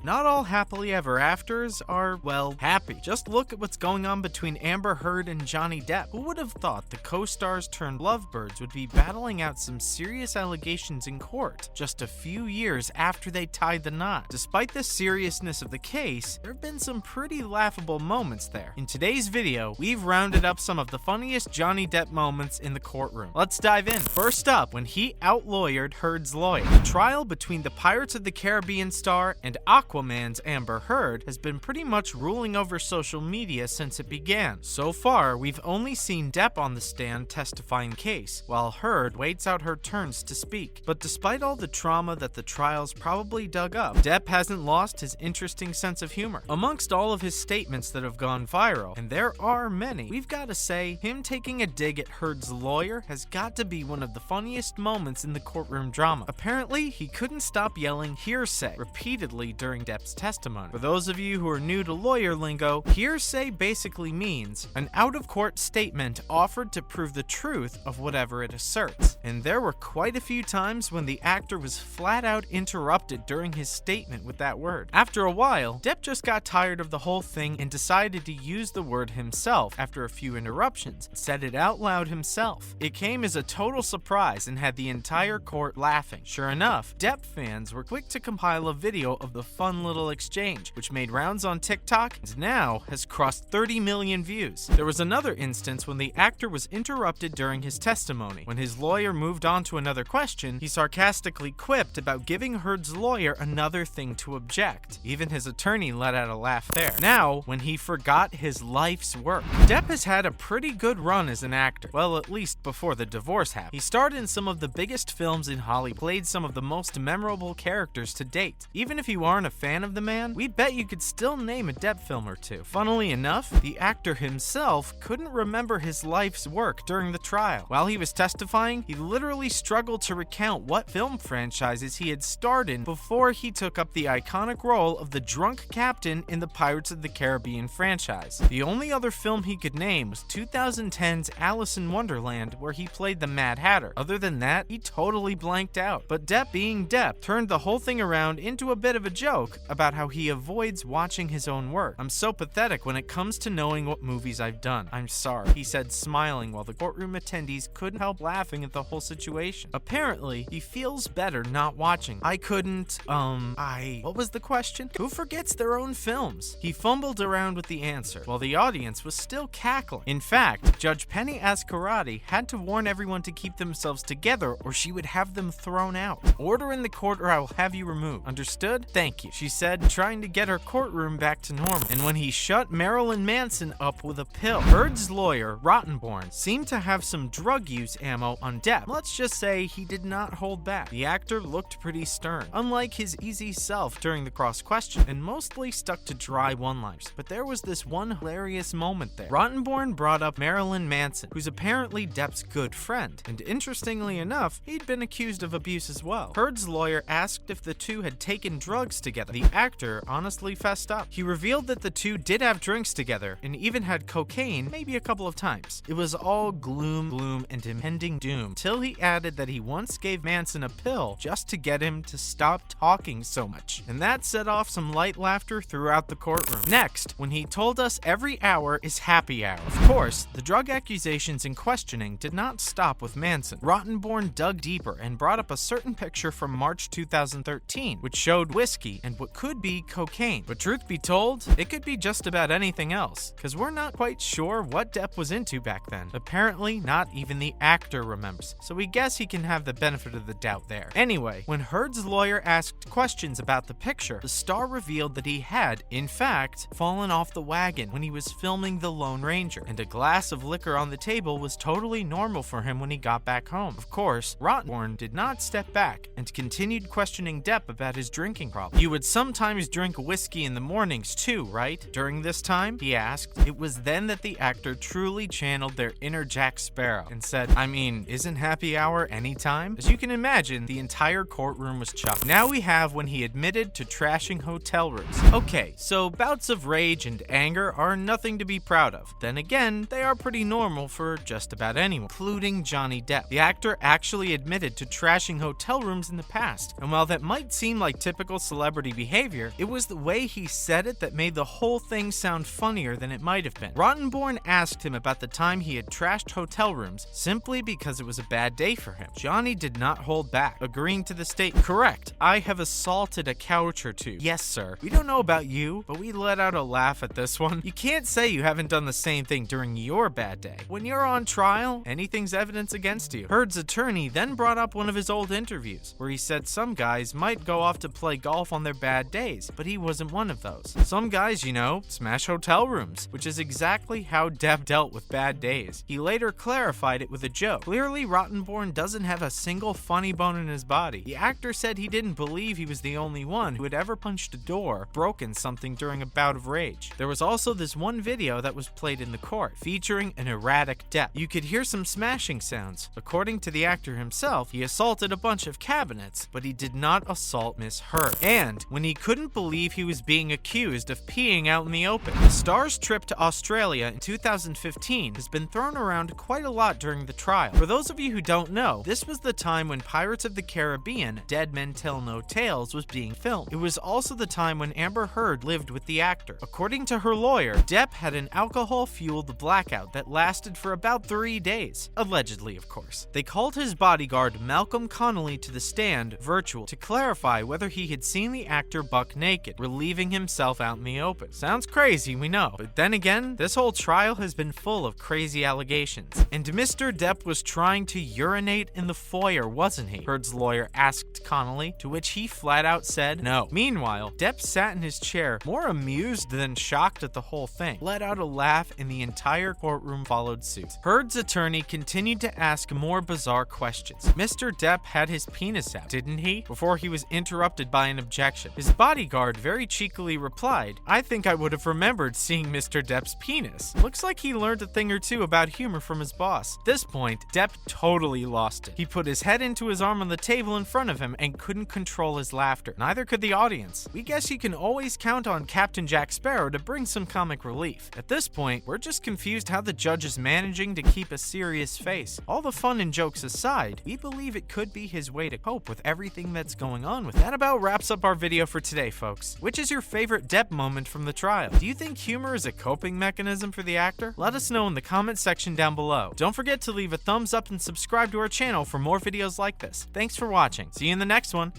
Not all happily ever afters are, well, happy. Just look at what's going on between Amber Heard and Johnny Depp. Who would have thought the co-stars turned lovebirds would be battling out some serious allegations in court just a few years after they tied the knot? Despite the seriousness of the case, there have been some pretty laughable moments there. In today's video, we've rounded up some of the funniest Johnny Depp moments in the courtroom. Let's dive in. First up, when he out-lawyered Heard's lawyer. The trial between the Pirates of the Caribbean star and Aquaman's Amber Heard has been pretty much ruling over social media since it began. So far, we've only seen Depp on the stand testifying case, while Heard waits out her turns to speak. But despite all the trauma that the trials probably dug up, Depp hasn't lost his interesting sense of humor. Amongst all of his statements that have gone viral, and there are many, we've got to say, him taking a dig at Heard's lawyer has got to be one of the funniest moments in the courtroom drama. Apparently, he couldn't stop yelling hearsay repeatedly during Depp's testimony. For those of you who are new to lawyer lingo, hearsay basically means an out-of-court statement offered to prove the truth of whatever it asserts. And there were quite a few times when the actor was flat out interrupted during his statement with that word. After a while, Depp just got tired of the whole thing and decided to use the word himself after a few interruptions, and said it out loud himself. It came as a total surprise and had the entire court laughing. Sure enough, Depp fans were quick to compile a video of the fun little exchange, which made rounds on TikTok and now has crossed 30 million views. There was another instance when the actor was interrupted during his testimony. When his lawyer moved on to another question, he sarcastically quipped about giving Heard's lawyer another thing to object. Even his attorney let out a laugh there. Now, when he forgot his life's work. Depp has had a pretty good run as an actor. Well, at least before the divorce happened. He starred in some of the biggest films in Hollywood, played some of the most memorable characters to date. Even if you aren't a fan of the man, we bet you could still name a Depp film or two. Funnily enough, the actor himself couldn't remember his life's work during the trial. While he was testifying, he literally struggled to recount what film franchises he had starred in before he took up the iconic role of the drunk captain in the Pirates of the Caribbean franchise. The only other film he could name was 2010's Alice in Wonderland, where he played the Mad Hatter. Other than that, he totally blanked out. But Depp, being Depp, turned the whole thing around into a bit of a joke about how he avoids watching his own work. "I'm so pathetic when it comes to knowing what movies I've done. I'm sorry," he said, smiling while the courtroom attendees couldn't help laughing at the whole situation. Apparently, he feels better not watching. What was the question? Who forgets their own films? He fumbled around with the answer, while the audience was still cackling. In fact, Judge Penny Ascarati had to warn everyone to keep themselves together or she would have them thrown out. "Order in the court or I will have you removed. Understood? Thank you," she said, trying to get her courtroom back to normal. And when he shut Marilyn Manson up with a pill, Heard's lawyer, Rottenborn, seemed to have some drug use ammo on Depp. Let's just say he did not hold back. The actor looked pretty stern, unlike his easy self during the cross-question, and mostly stuck to dry one-liners. But there was this one hilarious moment there. Rottenborn brought up Marilyn Manson, who's apparently Depp's good friend, and interestingly enough, he'd been accused of abuse as well. Heard's lawyer asked if the two had taken drugs together. The actor honestly fessed up. He revealed that the two did have drinks together, and even had cocaine maybe a couple of times. It was all gloom, and impending doom, till he added that he once gave Manson a pill just to get him to stop talking so much. And that set off some light laughter throughout the courtroom. Next, when he told us every hour is happy hour. Of course, the drug accusations and questioning did not stop with Manson. Rottenborn dug deeper and brought up a certain picture from March 2013, which showed whiskey and what could be cocaine. But truth be told, it could be just about anything else, because we're not quite sure what Depp was into back then. Apparently, not even the actor remembers, so we guess he can have the benefit of the doubt there. Anyway, when Heard's lawyer asked questions about the picture, the star revealed that he had, in fact, fallen off the wagon when he was filming The Lone Ranger, and a glass of liquor on the table was totally normal for him when he got back home. Of course, Rottenborn did not step back and continued questioning Depp about his drinking problem. "You would sometimes drink whiskey in the mornings too, right? During this time?" he asked. It was then that the actor truly channeled their inner Jack Sparrow and said, "I mean, isn't happy hour any time?" As you can imagine, the entire courtroom was chuckling. Now we have when he admitted to trashing hotel rooms. Okay, so bouts of rage and anger are nothing to be proud of. Then again, they are pretty normal for just about anyone, including Johnny Depp. The actor actually admitted to trashing hotel rooms in the past, and while that might seem like typical celebrity shitty behavior, it was the way he said it that made the whole thing sound funnier than it might have been. Rottenborn asked him about the time he had trashed hotel rooms simply because it was a bad day for him. Johnny did not hold back, agreeing to the statement. Correct, I have assaulted a couch or two. Yes, sir. We don't know about you, but we let out a laugh at this one. You can't say you haven't done the same thing during your bad day. When you're on trial, anything's evidence against you. Heard's attorney then brought up one of his old interviews, where he said some guys might go off to play golf on their bad days, but he wasn't one of those. Some guys, you know, smash hotel rooms, which is exactly how Depp dealt with bad days. He later clarified it with a joke. Clearly, Rottenborn doesn't have a single funny bone in his body. The actor said he didn't believe he was the only one who had ever punched a door, broken something during a bout of rage. There was also this one video that was played in the court, featuring an erratic Depp. You could hear some smashing sounds. According to the actor himself, he assaulted a bunch of cabinets, but he did not assault Miss Heard. And when he couldn't believe he was being accused of peeing out in the open. The star's trip to Australia in 2015 has been thrown around quite a lot during the trial. For those of you who don't know, this was the time when Pirates of the Caribbean: Dead Men Tell No Tales was being filmed. It was also the time when Amber Heard lived with the actor. According to her lawyer, Depp had an alcohol-fueled blackout that lasted for about 3 days. Allegedly, of course. They called his bodyguard Malcolm Connolly to the stand, virtual, to clarify whether he had seen the actor buck naked, relieving himself out in the open. Sounds crazy, we know. But then again, this whole trial has been full of crazy allegations. And Mr. Depp was trying to urinate in the foyer, wasn't he? Heard's lawyer asked Connolly, to which he flat out said no. Meanwhile, Depp sat in his chair, more amused than shocked at the whole thing, let out a laugh, and the entire courtroom followed suit. Heard's attorney continued to ask more bizarre questions. Mr. Depp had his penis out, didn't he? Before he was interrupted by an objection. His bodyguard very cheekily replied, I think I would have remembered seeing Mr. Depp's penis. Looks like he learned a thing or two about humor from his boss. At this point, Depp totally lost it. He put his head into his arm on the table in front of him and couldn't control his laughter. Neither could the audience. We guess you can always count on Captain Jack Sparrow to bring some comic relief. At this point, we're just confused how the judge is managing to keep a serious face. All the fun and jokes aside, we believe it could be his way to cope with everything that's going on with it. That about wraps up our video for today, folks. Which is your favorite Depp moment from the trial? Do you think humor is a coping mechanism for the actor? Let us know in the comment section down below. Don't forget to leave a thumbs up and subscribe to our channel for more videos like this. Thanks for watching. See you in the next one.